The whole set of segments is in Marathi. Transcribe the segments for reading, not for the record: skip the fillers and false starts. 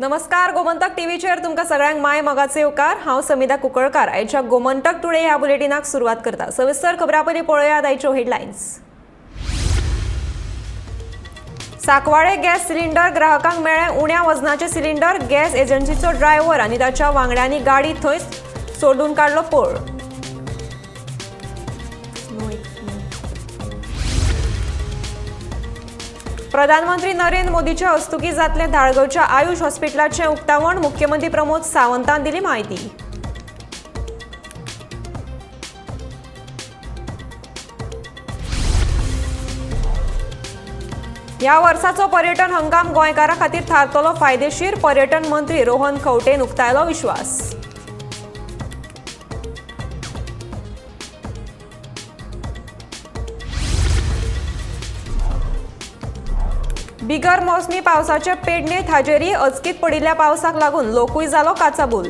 नमस्कार, गोमंतक टीव्हीचेर तुमकां सगळ्यांक माय मोगाचे उपकार। हांव समिता कुंकळकार। आयच्या गोमंतक टुडे ह्या बुलेटिनाक सुरवात करता। सविस्तर खबरां पयलीं पळोवयात आयच्यो हेडलायन्स। साकवाळे गॅस सिलिंडर ग्राहकांक मेळ्ळे उण्या वजनाचे सिलिंडर। गॅस एजन्सीचो ड्रायव्हर आनी ताच्या वांगड्यांनी गाडी थंयच सोडून काडलो पळ। प्रधानमंत्री नरेंद्र मोदीच्या हस्तुकी जातले धाळगवच्या आयुष हॉस्पिटलाचे उक्तावण। मुख्यमंत्री प्रमोद सावंतान दिली माहिती। ह्या वर्साचो पर्यटन हंगाम गोंयकारां खातीर थारतलो फायदेशीर। पर्यटन मंत्री रोहन खंवटेन उक्तायलो विश्वास। बिगर मोसमी पावसाचे पेडणेंत हाजेरी। अचकीत पडिल्ल्या पावसाक लागून लोकूय जालो काचाबूल।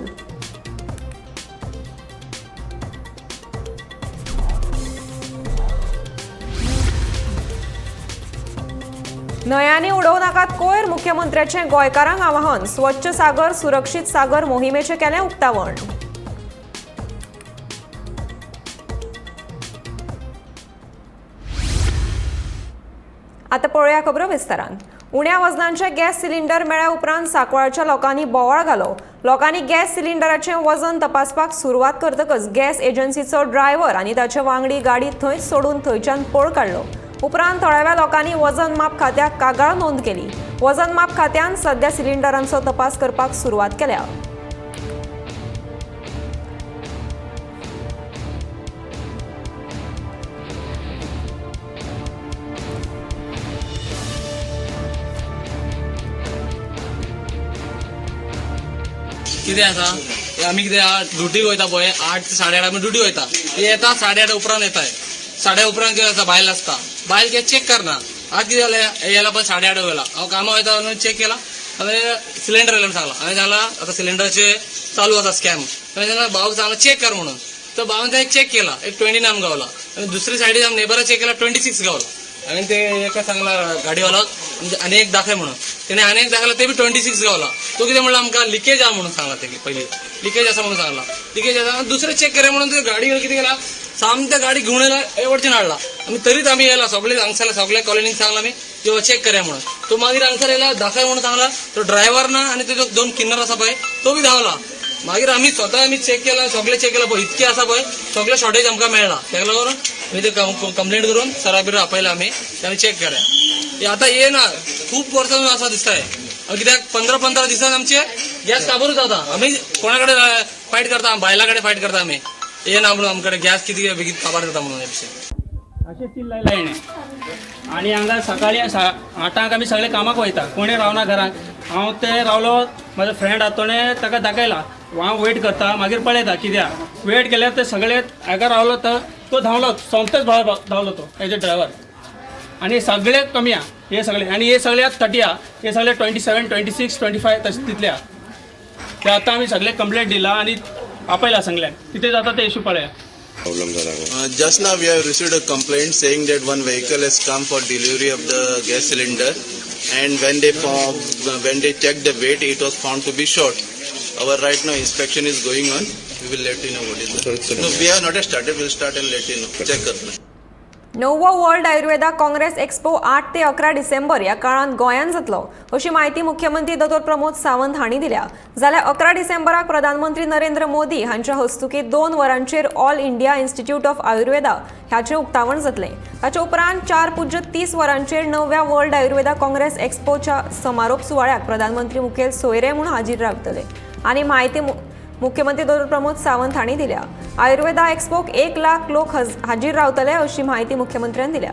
न्हयांनी उडोव नाकात कोयर। मुख्यमंत्र्याचें गोंयकारांक आवाहन। स्वच्छ सागर सुरक्षीत सागर मोहिमेचें केलें उक्तावण। आता पळोवया खबरो विस्तारान। उण्या वजनाचे गॅस सिलिंडर मेळ्ळ्या उपरांत सांकवाळच्या लोकांनी बोवाळ घालो। लोकांनी गॅस सिलिंडराचें वजन तपासपाक सुरवात करतकच गॅस एजन्सीचो ड्रायव्हर आनी ताचे वांगडी गाडी थंयच सोडून थंयच्यान पळ काडलो। उपरांत थोड्या लोकांनी वजन माप खात्याक कागाळ नोंद केली। वजन माप खात्यान सध्या सिलिंडरांचो तपास करपाक सुरवात केल्या। कितें आसा आमी कितें ड्युटीक वयता पळय 8 ते 8:30 आमी ड्युटी वयता। ते येता 8:30 उपरांत येताय। 8:30 उपरांत कितें जाता बायल आसता। बायल कितें चेक करना। आज कितें जालें येयला पण 8:30 वेळेला हांव कामां वयता म्हणून चेक केला आनी सिलिंडर येयला सांगला। हांवें सांगला आता सिलिंडरचे चालू आसा स्कॅम। हांवें सांगला भावाक सांगला चेक कर म्हणून। तर भावान एक चेक केला, एक 29 नाम गावला आनी दुसरी सायडीन आमी नेबरा चेक केला 26 गावला। हांवें ते एका सांगला गाडीवालाक आनी एक दाखय म्हणून। तेणे आनी एक दाखयला ते बी 26 गावला। तो कितें म्हणला आमकां लिकेज आहा म्हणून सांगला तेगे पयलीं लिकेज आसा म्हणून सांगला। लिकेज आसा दुसरे चेक करे म्हणून ते गाडी कितें केला सामके गाडी घेवन येयला एवडच्यान हाडला आनी तरीच आमी येयला सगळे हांगसर सगळ्या कॉलनीक सांगला आमी यो चेक करया म्हणून। तो मागीर हांगसर येयला दाखय म्हणून सांगला। तो ड्रायव्हर ना आनी तेजो 2 किन्नर आसा पळय तो बी धांवला। मागीर आमी स्वता आमी चेक केला सगळे चेक केला पळय इतके आसा पळय सगळे शॉर्टेज आमकां मेळ्ळा। तेका लागून आमी ते कंप्लेंट करून सरा बिरा आपयला आमी आनी चेक करया। आता येना खूप वर्सां आसा दिसताय कित्याक 15 दिसान आमचे गॅस काबूर जाता। आमी कोणा कडेन फायट करता बायला कडेन फायट करता आमी येना म्हणून आमकडे गॅस कितें बेगीन काबार जाता म्हणून अशें चिल्लायला येणे आनी हांगा सकाळी 8 आमी सगळे कामाक वयता। कोणी रावना घरांत। हांव ते रावलो म्हाजो फ्रेंड आसा ताणें ताका दाखयला। हांव वेट करता मागीर पळयता कित्याक वेट केल्यार ते सगळे हाका रावलो तर तो धांवलो सोमतेच धांवलो तो एज अ ड्रायव्हर आनी सगळे कमी आहा हे सगळे आनी हे सगळे 30 आहा हे सगळे 27, 26, 25 तशें तितले आहा। ते आतां आमी सगळे कंप्लेंट दिला आनी आपयला सगळ्यांक कितें जाता ते इशू पळया। Just now we have received a complaint saying that one vehicle has come for delivery of the gas cylinder, and when they checked the weight, it was found to be short. Our right now inspection is going on. We will let you know what is that. No, we have not yet started. We'll start and let you know. Check करना. 9वो वर्ल्ड आयुर्वेदा काँग्रेस एक्सपो 8 ते 11 डिसेंबर या काळात गोंयांत जातलो अशी माहिती मुख्यमंत्री डॉ प्रमोद सावंत हांणी दिल्या। जाल्यार 11 डिसेंबराक प्रधानमंत्री नरेंद्र मोदी हांच्या हस्तुकी 2 वरांचेर all India institute of Ayurveda ह्याचे उक्तावण जातले। ताच्या उपरांत 4.30 वरांचेर 9व्या वर्ल्ड आयुर्वेदा काँग्रेस एक्सपोच्या समारोप सुवाळ्याक प्रधानमंत्री मुखेल सोयरे म्हणून हाजीर रावतले आनी माहिती मुख्यमंत्री डॉ प्रमोद सावंत हांणी दिल्या। आयुर्वेदा एक्सपोक 1 लाख लोक हाजीर रावतले अशी माहिती मुख्यमंत्र्यांनी दिल्या।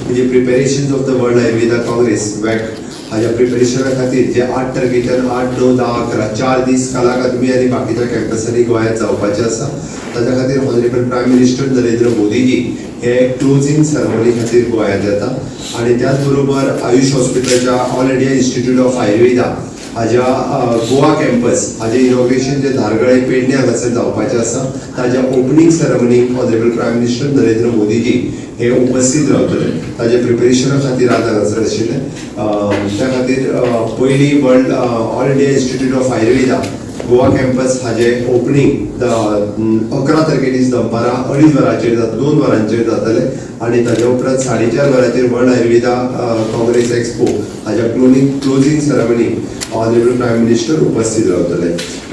म्हणजे preparation of the world Ayurveda congress वॅक हाज्या प्रिपेरेशना खातीर जे 8 तारखेच्यान 8, 9, 10, 11 4 दीस काल अकादमी आनी बाकीच्या कॅम्पसांनी गोंयांत जावपाचें आसा। ताच्या खातीर honourable prime minister Narendra Modiji हे क्लोजिंग सेरेमनी खातीर गोंयांत येता आनी त्याच बरोबर आयुष हॉस्पिटलाच्या all India institute of Ayurveda हाज्या गोवा कॅम्पस हाजें इनॉग्रेशन जे धारगळे पेडणे हांगासर जावपाचें आसा ताज्या ओपनिंग सेरेमनीक honourable prime minister Narendra Modiji हे उपस्थित रावतले. ताज्या प्रिपेरेशना खातीर आज हांगासर आशिल्ले. त्या खातीर पयलीं world all India institute of Ayurveda Goa campus हाजे ओपनिंग 11 तारखे दीस दनपारां 2:30 वरांचेर 2 वरांचेर जातले आनी ताज्या उपरांत 4:30 वरांचेर वर्ल्ड आयुर्वेदा काँग्रेस एक्सपो हाज्या closing ceremony honourable prime minister उपस्थित रावतले.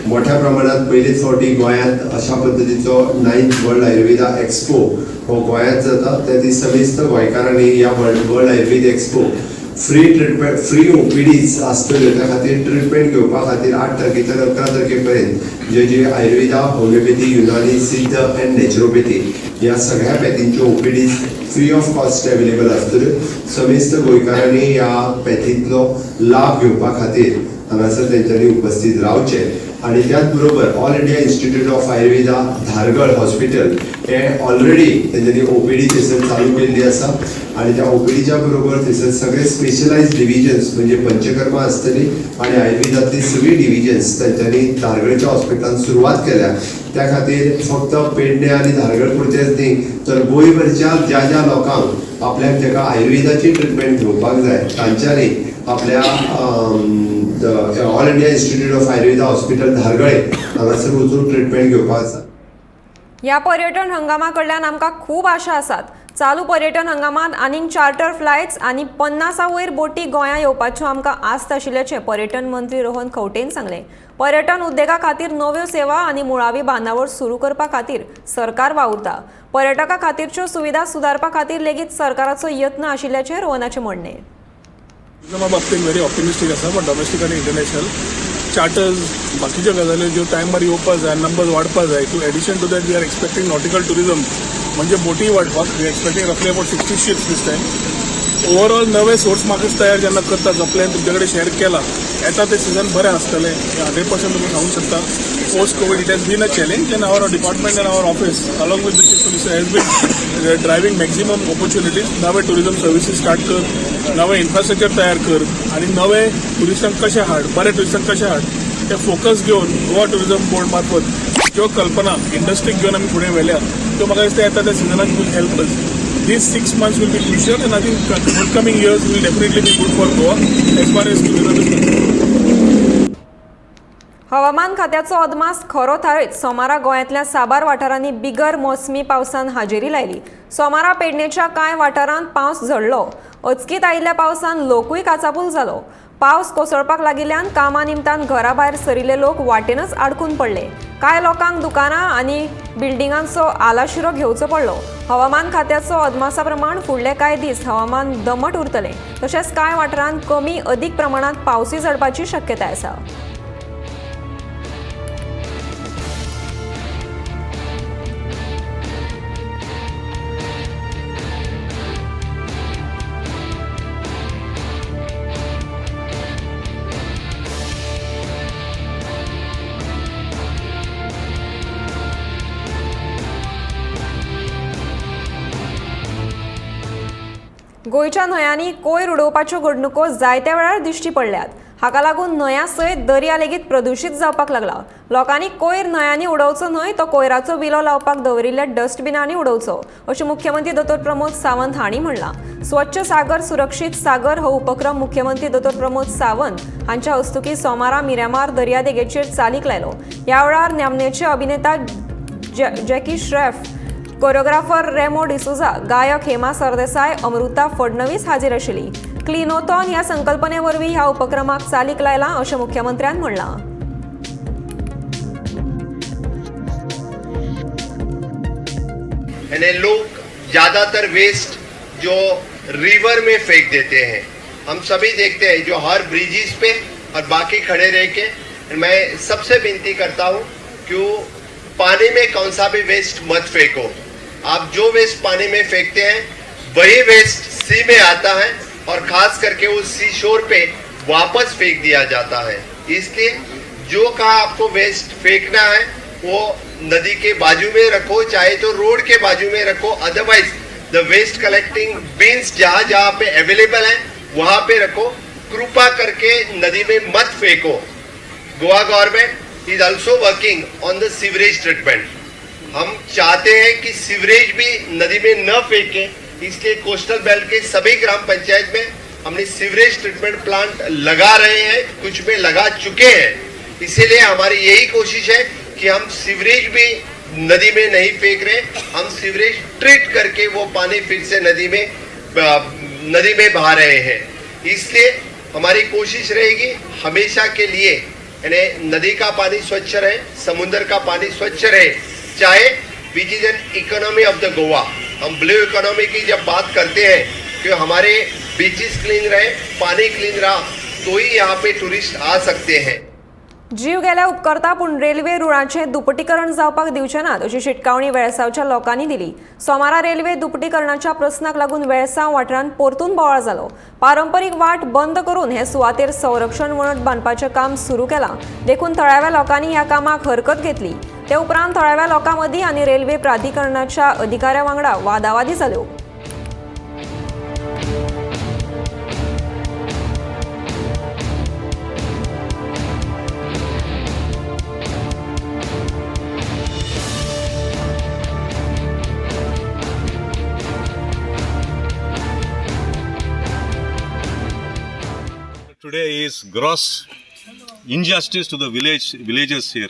मोठ्या प्रमाणात पयलेच फावटी गोंयांत अशा पद्दतीचो 9th वर्ल्ड आयुर्वेदा एक्सपो हो गोंयांत जाता. त्या दीस समेस्त गोंयकारांनी ह्या world Ayurveda expo free treatment free OPTs आसतल्यो त्या खातीर ट्रिटमेंट घेवपा खातीर 8 तारखेच्यान 11 तारखेपर्यंत जे आयुर्वेदा होमिओपॅथी युनानी सिद्ध एंड नॅचरोपॅथी ह्या सगळ्या पॅथींच्यो OPDs free of cost available आसतल्यो. समेस्त गोंयकारांनी ह्या पॅथींतलो लाभ घेवपा खातीर हांगासर तेंच्यांनी उपस्थित रावचें. आणि त्याच बरोबर all India institute of Ayurveda Dhargal hospital हे ऑलरेडी तेंच्यांनी ओपीडी थंयसर चालू केल्ली आसा आणि त्या ओपीडीच्या बरोबर थंयसर सगळे स्पेशलायज्ड डिविजन्स म्हणजे पंचकर्मा आसतली आणि आयुर्वेदातली सगळी डिविजन्स तेंच्यांनी धारगळच्या हॉस्पिटलांत सुरवात केल्या. त्या खातीर फक्त पेडणे आणि धारगळ पुरतेच न्ही तर गोंयभरच्या ज्या लोकांक आपल्याक जेका आयुर्वेदाची ट्रिटमेंट घेवपाक जाय तांच्यांनी आपल्या all India institute of Ayurveda hospital धारगळे हांगासर वचून ट्रिटमेंट घेवपाक आसा. ह्या पर्यटन हंगामा कडल्यान आमकां खूब आशा आसात. चालू पर्यटन हंगामात आनीक चार्टर फ्लायट्स आनी 50 वयर बोटी गोंया येवपाच्यो आमकां आस्त आशिल्ल्याचें पर्यटन मंत्री रोहन खंवटेन सांगलें. पर्यटन उद्देगा खातीर नव्यो सेवा आनी मुळावी बांदावळ सुरू करपा खातीर सरकार वावुरता. पर्यटका खातीरच्यो सुविधा सुदारपा खातीर लेगीत सरकाराचो यत्न आशिल्ल्याचें रोहनाचें म्हणणें. टुरिजमा बाबतींत व्हेरी ऑप्टिमिस्टीक आसा बट डॉमेस्टीक आनी इंटरनॅशनल चार्टर्स बाकीच्यो गजाल्यो ज्यो टायमार येवपा जाय नंबर वाडपा जाय to addition to that we are expecting nautical tourism म्हणजे बोटी वाडपाक वी एक्सपेक्टींग रफली about 60 ships this time. Overall नवे सोर्स मार्केट्स तयार जेन्ना करता जो प्लॅन तुमचे कडेन शेअर केला येता ते सीझन बरें आसतलें 100% तुमी सांगूंक शकता. Post Covid it has been a challenge and our department and our office along with the chief minister has been driving maximum opportunities. नवे टुरिजम सर्विसीस स्टार्ट कर, नवे इन्फ्रास्ट्रक्चर तयार कर आणि नवे टुरिस्टांक कशें हाड बरे टुरिस्टांक कशें हाड ते फोकस घेवन गोवा टुरिजम बोर्ड मार्फत ज्यो कल्पना इंडस्ट्रीक घेवन आमी फुडें व्हेल्या त्यो म्हाका दिसता येता त्या सिजनाक will help us. These 6 months will be crucial and I think forthcoming years will definitely be good for Goa as far as tourism is concerned. हवामान खात्याचो अदमास खरो थारीत सोमारा गोंयांतल्या साबार वाठारांनी बिगर मोसमी पावसान हाजेरी लायली. सोमारा पेडणेच्या कांय वाठारांत पावस झडलो. अचकीत आयिल्ल्या पावसान लोकूय काचाबूल जालो. पावस कोसळपाक लागिल्ल्यान कामा निमतान घरा भायर सरिल्ले लोक वाटेनच आडकून पडले. कांय लोकांक दुकानां आनी बिल्डिंगांचो आलाशिरो घेवचो पडलो. हवामान खात्याचो अदमासा प्रमाण फुडले कांय दीस हवामान दमट उरतलें. तशेंच कांय वाठारांत कमी अदीक प्रमाणात पावसूय झडपाची शक्यताय आसा. गोंयच्या न्हंयांनी कोयर उडोवपाच्यो घडणुको जायत्या वेळार दिश्टी पडल्यात. हाका लागून न्हंयां सयत दर्या लेगीत प्रदूशीत जावपाक लागला. लोकांनी कोयर न्हंयांनी उडोवचो न्हय तो कोयराचो विलो लावपाक दवरिल्ल्या डस्टबिनांनी उडोवचो अशें मुख्यमंत्री दोतोर प्रमोद सावंत हांणी म्हणलां. स्वच्छ सागर सुरक्षीत सागर हो उपक्रम मुख्यमंत्री दोतोर प्रमोद सावंत हांच्या हस्तुकी सोमारा मिरामार दर्यादेगेचेर चालीक लायलो. ह्या वेळार नामनेचे अभिनेता जॅकी श्रॉफ, कोरियोग्राफर रेमो डिसुझा, गायक हेमा सरदेसाय, अमृता फडणवीस हाजीर आशिल्ली. क्लिनोथॉन ह्या संकल्पने वरवीं ह्या उपक्रमाक चालीक लायला अशें मुख्यमंत्र्यान म्हणलां. लोग ज्यादातर वेस्ट जो रिवर में फेंक देते हैं. हम सभी देखते हैं जो हर ब्रिजेस पे और बाकी खड़े रह के. मैं सबसे विनती करता हूँ कि पानी में कौन सा भी वेस्ट मत फेंको. आप जो वेस्ट पानी में फेंकते हैं वही वेस्ट सी में आता है और खास करके उस सी शोर पे वापस फेंक दिया जाता है. इसलिए जो कहा आपको वेस्ट फेंकना है वो नदी के बाजू में रखो, चाहे तो रोड के बाजू में रखो. Otherwise the waste collecting bins जहाँ जहाँ पे अवेलेबल है वहाँ पे रखो. कृपा करके नदी में मत फेंको. Goa government is also working on the sewerage treatment. हम चाहते हैं कि सीवरेज भी नदी में न फेंके, इसलिए कोस्टल बेल्ट के सभी ग्राम पंचायत में हमने सीवरेज ट्रीटमेंट प्लांट लगा रहे हैं, कुछ में लगा चुके हैं. इसीलिए हमारी यही कोशिश है कि हम सीवरेज भी नदी में नहीं फेंक रहे, हम सीवरेज ट्रीट करके वो पानी फिर से नदी में बहा रहे हैं. इसलिए हमारी कोशिश रहेगी हमेशा के लिए, यानी नदी का पानी स्वच्छ रहे, समुद्र का पानी स्वच्छ रहे, चाहे which is an economy of the Goa. हम ब्लू इकोनॉमी की जब बात करते हैं कि हमारे बीचेस क्लीन रहे, पानी क्लीन रहा, तो ही यहाँ पे टुरिस्ट आ सकते हैं. जीव गेल्या उपकरता पूण रेल्वे रुळांचें दुपटीकरण जावपाक दिवचे नात अशी शिटकावणी वेळसावच्या लोकांनी दिली. सोमारा रेल्वे दुपटीकरणाच्या प्रस्नाक लागून वेळसाव वाठारांत परतून बोवाळ जालो. पारंपरीक वाट बंद करून हे सुवातेर संरक्षण वणट बांदपाचें काम सुरू केलां. देखून थळाव्या लोकांनी ह्या कामाक हरकत घेतली. ते उपरांत थळाव्या लोकां मदीं आनी रेल्वे प्राधिकरणाच्या अधिकाऱ्या वांगडा वादावादी जाल्यो. Today is gross injustice to the villages here.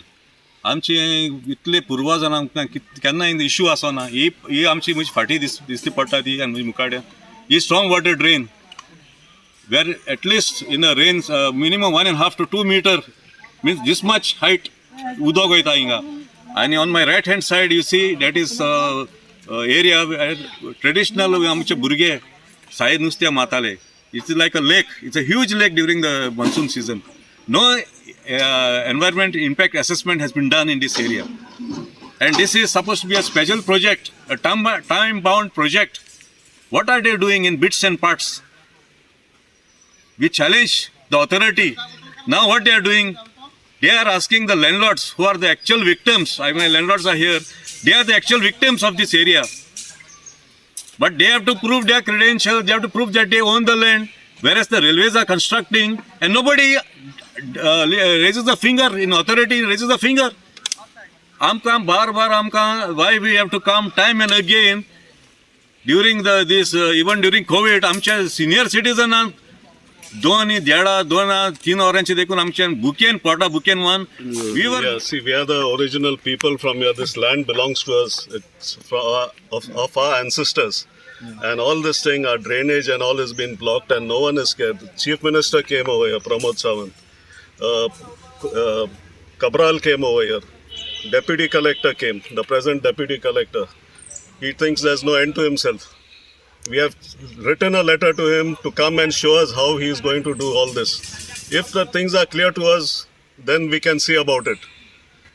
आमची इतले पुर्वजां आमकां केन्ना इश्यू आसना. ही आमची म्हजी फाटी दिसती पडटा ती आनी म्हजी मुखाड्या ही स्ट्रॉंग वॉटर ड्रेन वेर at least in a rain minimum 1.5 to 2 meter means this much height उदक वयता हिंगा. आनी on my right hand side you see that is area traditional आमचे भुरगे सायेद नुस्त्या माताले. It's like a lake. It's a huge lake during the monsoon season. No environment impact assessment has been done in this area. And this is supposed to be a special project, a time-bound project. What are they doing in bits and parts? We challenge the authority. Now what they are doing, they are asking the landlords who are the actual victims. My landlords are here. They are the actual victims of this area. But they have to prove their credentials, they have to prove that they own the land, whereas the railways are constructing and nobody raises the finger, in authority raises the finger. Amka why we have to come time and again during even during COVID, amcha senior citizen दोन देडा 3 वरांची देखून आमच्यान बुकेन पोटा बुकेन one we are the original people from here. This land belongs to us. It's of our ancestors. And all this thing, our drainage and all has been blocked and no one is scared. The Chief Minister came over here, Pramod Sawant. Cabral came over here. Deputy Collector came, the present Deputy Collector. He thinks there's no end to himself. We have written a letter to him to come and show us how he is going to do all this. If the things are clear to us, then we can see about it.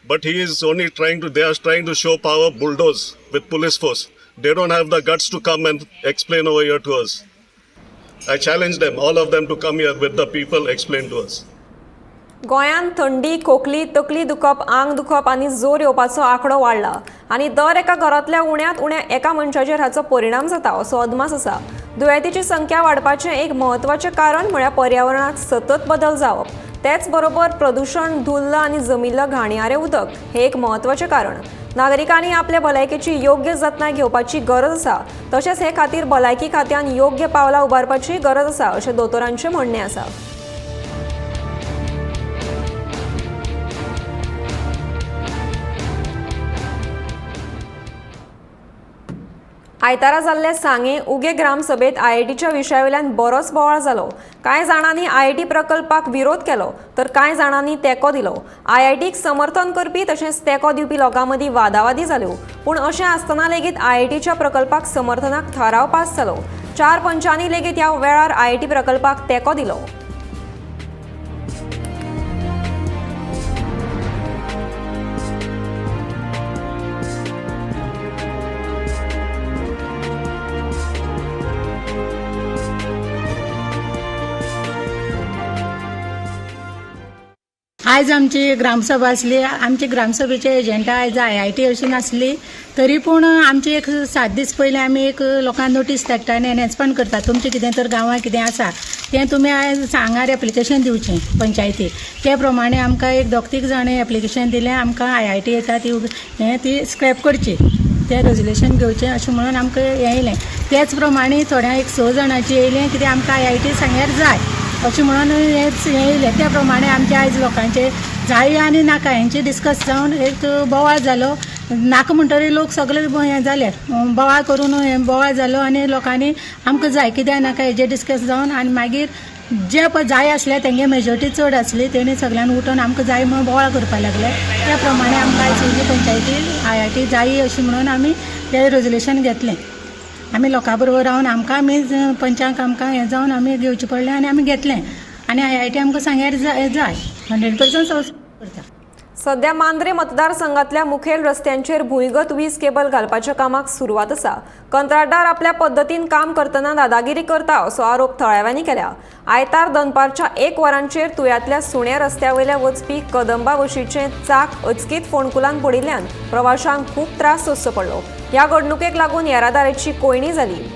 But he is only they are trying to show power, bulldoze with police force. They don't have the guts to come and explain over here to us. I challenge them, all of them, to come here with the people, explain to us. गोंयांत थंडी, खोकली, तकली दुखप, आंग दुखप आनी जोर येवपाचो आंकडो वाडला आनी दर एका घरांतल्या उण्यांत उण्या एका मनशाचेर हाचो परिणाम जाता असो अदमास आसा. दुयेंतीची संख्या वाडपाचें एक म्हत्वाचें कारण म्हळ्यार पर्यावरणांत सतत बदल जावप. तेच बरोबर प्रदूषण, धुल्ल आनी जमिल्लं घाणयारें उदक हें एक म्हत्वाचें कारण. नागरिकांनी आपले भलायकेची योग्य जतनाय घेवपाची गरज आसा. तशेंच हे खातीर भलायकी खात्यान योग्य पावलां उबारपाची गरज आसा अशें दोतोरांचें म्हणणें आसा. आयतारा जाल्ले सांगे उगे ग्रामसभेत आयआयटीच्या विशयावयल्यान बरोच बोवाळ जालो. कांय जाणांनी आयआयटी प्रकल्पाक विरोध केलो तर कांय जाणांनी तेंको दिलो. आयआयटीक समर्थन करपी तशेंच तेंको दिवपी लोकां मदीं वादावादी जाल्यो. पूण अशें आसतना लेगीत आयआयटीच्या प्रकल्पाक समर्थनाक थाराव पास जालो. 4 पंचांनी लेगीत ह्या वेळार आयआयटी प्रकल्पाक तेंको दिलो. आयज आमची ग्रामसभा आसली. आमची ग्रामसभेचे एजेंडा आयज आयआयटी अशी नासली तरी पूण आमची एक 7 दीस पयलीं आमी एक लोकांक नोटीस धाडटा आनी एनाउन्समेंट करता तुमचे कितें तर गांवां कितें आसा तें तुमी आयज हांगार एप्लिकेशन दिवचें पंचायतीक ते प्रमाणे आमकां एक 2-3 जाणें एप्लिकेशन दिलें आमकां IIT येता ती स्क्रॅप करची तें रेजोल्युशन घेवचें अशें म्हणून आमकां येयलें तेच प्रमाणे थोड्या एक 6 जाणांचें येयलें कित्याक आमकां IIT सांग्यार जाय अशें म्हणून हेंच येयलें त्या प्रमाणे आमच्या आयज लोकांचे जाय आनी नाका हेंचे डिस्कस जावन एक बोवाळ जालो नाका म्हणटरी लोक सगळे हें जाले बोवाळ करून बोवाळ जालो आनी लोकांनी आमकां जाय कित्याक नाका हेजेर डिस्कस जावन आनी मागीर जे पळय जाय आसले तेंगे मेजॉरिटी चड आसली तेणी सगळ्यांनी उठून आमकां जाय म्हणून बोवाळ करपाक लागले त्या प्रमाणे आमकां आयज सगळी पंचायती IIT जायी अशें म्हणून आमी तें रेजोल्युशन घेतलें आमी लोकां बरोबर रावन आमी पंचांक आमकां हें जावन आमी घेवचें पडलें आनी आमी घेतलें आनी IIT आमकां सांग्यार जाय 100% करता सध्या मांद्रे मतदारसंघातल्या मुखेल रस्त्यांचेर भुंयगत वीज केबल घालपाच्या कामाक सुरवात आसा कंत्राटदार आपल्या पद्दतीन काम करतना दादागिरी करता असो आरोप थळाव्यांनी केला आयतार दनपारच्या 1 वरांचेर तुयांतल्या सुण्या रस्त्या वयल्या वचपी कदंबा बशीचें चाक अचकीत फोंडकुलान पडिल्ल्यान प्रवाशांक खूब त्रास सोंसचो पडलो ह्या घडणुकेक लागून येरादारीची कोयणी जाली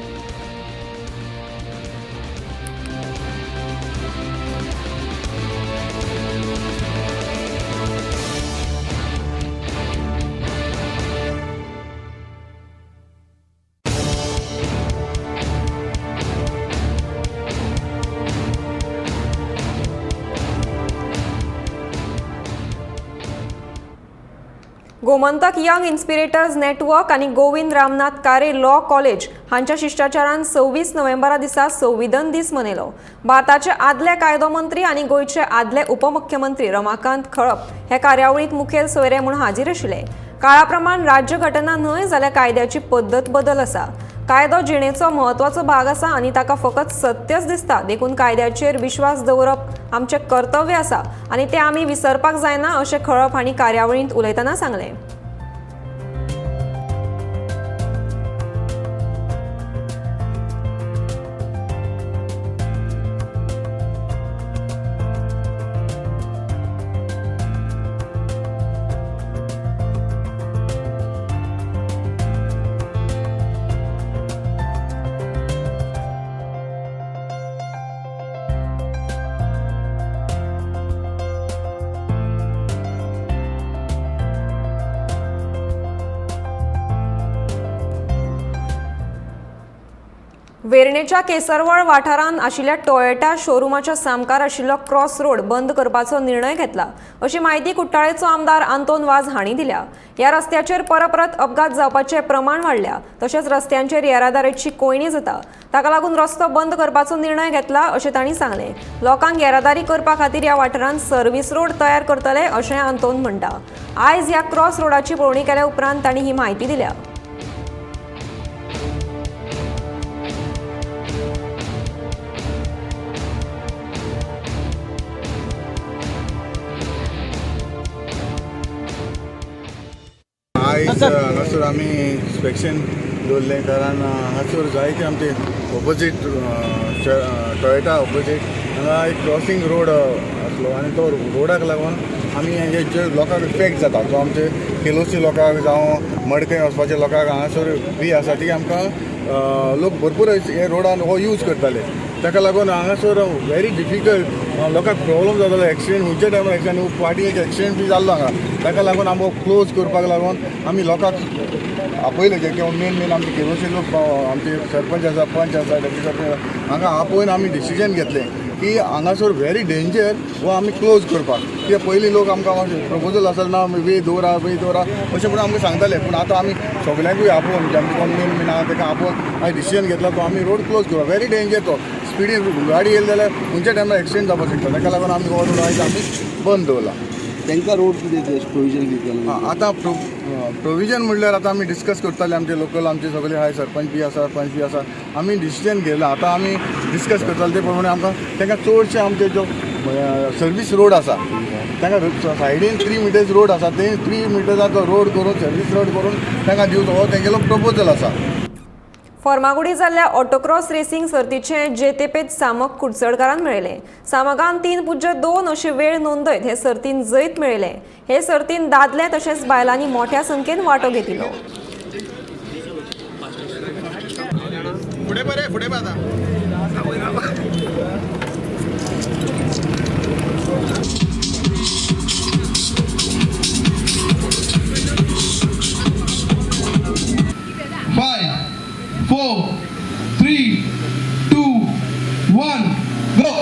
गोमंतक यंग इन्स्पिरेटर्स नेटवर्क आणि गोविंद रामनाथ कारे लॉ कॉलेज हांच्या शिष्टाचारान 26 नोव्हेंबरा दिसा संविधान दीस मनयलो भारताचे आदले कायदो मंत्री आणि गोयचे आदले उपमुख्यमंत्री रमाकांत खळप हे कार्यावळीत मुखेल सोयरे म्हणून हाजीर आशिल्ले काळाप्रमाण राज्य घटना न्हय जाल्यार कायद्याची पद्दत बदल आसा कायदो जिणेचो महत्वाचो भाग आसा आणि ताका फकत सत्यच दिसता देखून कायद्याचेर विश्वास दवरप आमचे कर्तव्य आसा आणि ते आमी विसरपाक जायना अशें खळप हांणी कार्यावळींत उलयतना सांगलें वेर्णेच्या केसरवळ वाठारांत आशिल्ल्या टोयोटा शोरूमाच्या सामकार आशिल्लो क्रॉस रोड बंद करपाचो निर्णय घेतला अशी माहिती कुट्टाळेचो आमदार आंतोन वाज हांणी दिल्या ह्या रस्त्याचेर परपरत अपघात जावपाचे प्रमाण वाडल्या तशेंच रस्त्यांचेर येरादारीची कोयणी जाता ताका लागून रस्तो बंद करपाचो निर्णय घेतला अशें तांणी सांगलें लोकांक येरादारी करपा खातीर ह्या वाठारांत सर्व्हिस रोड तयार करतले अशें आंतोन म्हणटा आयज ह्या क्रॉस रोडाची पळोवणी केल्या उपरांत तांणी ही माहिती दिल्या आयज हांगासर आमी इन्स्पेक्शन दवरलें कारण हांगासर जायते आमचे ऑपोजीट टॉयोटा ऑपोजीट हांगा एक क्रॉसींग रोड आसलो आनी तो रोडाक लागून आमी जे लोकांक इफेक्ट जाता जो आमचे केलोसी लोकांक जावं मडकय वचपाच्या लोकांक हांगासर बी आसा ती आमकां लोक भरपूर हे रोडान हो यूज करताले ताका लागून हांगासर व्हेरी डिफिकल्ट लोकांक प्रॉब्लम जातालो एक्सिडेंट खंयच्या टायमार एक्सिडेंट फाटीं एक एक्सिडेंट बी जाल्लो हांगा ताका लागून आमकां क्लोज करपाक लागून आमी लोकांक आपयले जे किंवा मेन आमचे केलोसी लोक आमचे सरपंच आसा पंच आसा डेप्युटी सरपंच हांगा आपयन आमी डिसिजन घेतलें की हांगासर व्हेरी डेंजर हो आमी क्लोज करपाक कित्याक पयलीं लोक आमकां प्रपोजल आसले ना वे दवरा अशें म्हणून आमकां सांगताले पूण आतां आमी सगळ्यांकूय आपोवन जे आमचे कंप्लेन आहा ताका आपोवन हांवें डिसिजन घेतला तो आमी रोड क्लोज करप व्हेरी डेंजर तो स्पिडीन गाडी येयली जाल्यार खंयच्या टायमार एक्सिडेंट जावपाक शकता ताका लागून आमी हो रोड आयज आमी बंद दवरला तांकां रोड कितें प्रोविजन कितें आतां प्रोविजन म्हणल्यार आतां आमी डिस्कस करताले आमचे लोकल आमचे सगळे हाय सरपंच बी आसा पंच बी आसा आमी डिसिजन घेतला आतां आमी डिस्कस करताले ते प्रमाणे आमकां तांकां चडशे आमचे जो सर्वीस रोड आसा तांकां सायडीन 3 मिटर्स रोड आसा ते 3 मिटर्साचो रोड करून सर्वीस रोड करून तांकां दिवचो हो तेंगेलो प्रपोजल आसा फर्मागुडी जाल्ल्या ऑटोक्रॉस रेसिंग सर्तीचे जेतेपेत सामक कुडचडकारांक मेळयले सामगान 3.2 अशी वेळ नोंदयत हे सर्तीन जैत मेळयले हे सर्तीन दादले तशेंच बायलांनी मोठ्या संख्येन वांटो घेतिल्लो फुडें 1, go!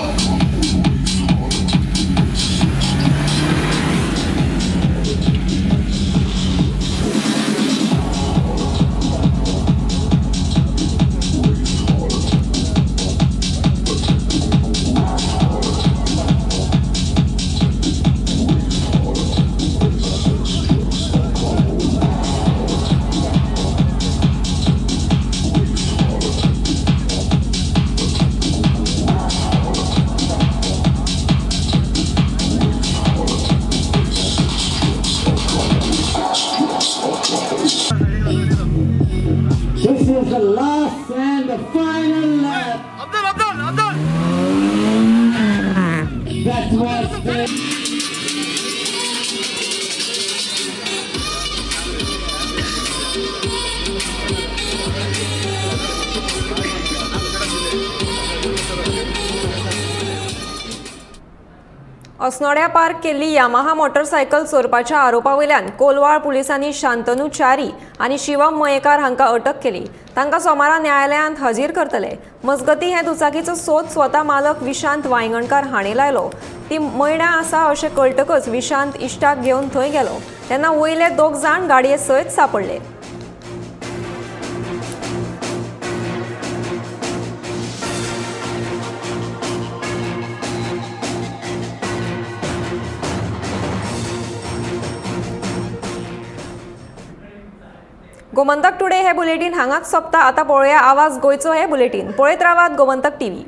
This is the last and the final lap. Abdul. That was the... अस्नोड्या पार्क केल्ली यामाहा मोटरसायकल चोरपाच्या आरोपावयल्यान कोलवाळ पुलिसांनी शांतनू च्यारी आनी शिवम मयेकार हांकां अटक केली. तांकां सोमारा न्यायालयांत हजीर करतले. मजगतीं हे दुचाकीचो सोद स्वता मालक विशांत वांयगणकार हांणी लायलो. ती मयण्या आसा अशें कळटकच विशांत इश्टाक घेवन थंय गेलो. तेन्ना वयले 2 जाण गाडये सयत सांपडले. गोमंतक टुडे हे बुलेटिन हांगाच सोंपता. आतां पळोवया आवाज गोंयचो हे बुलेटिन. पळयत रावात गोमंतक टीव्ही.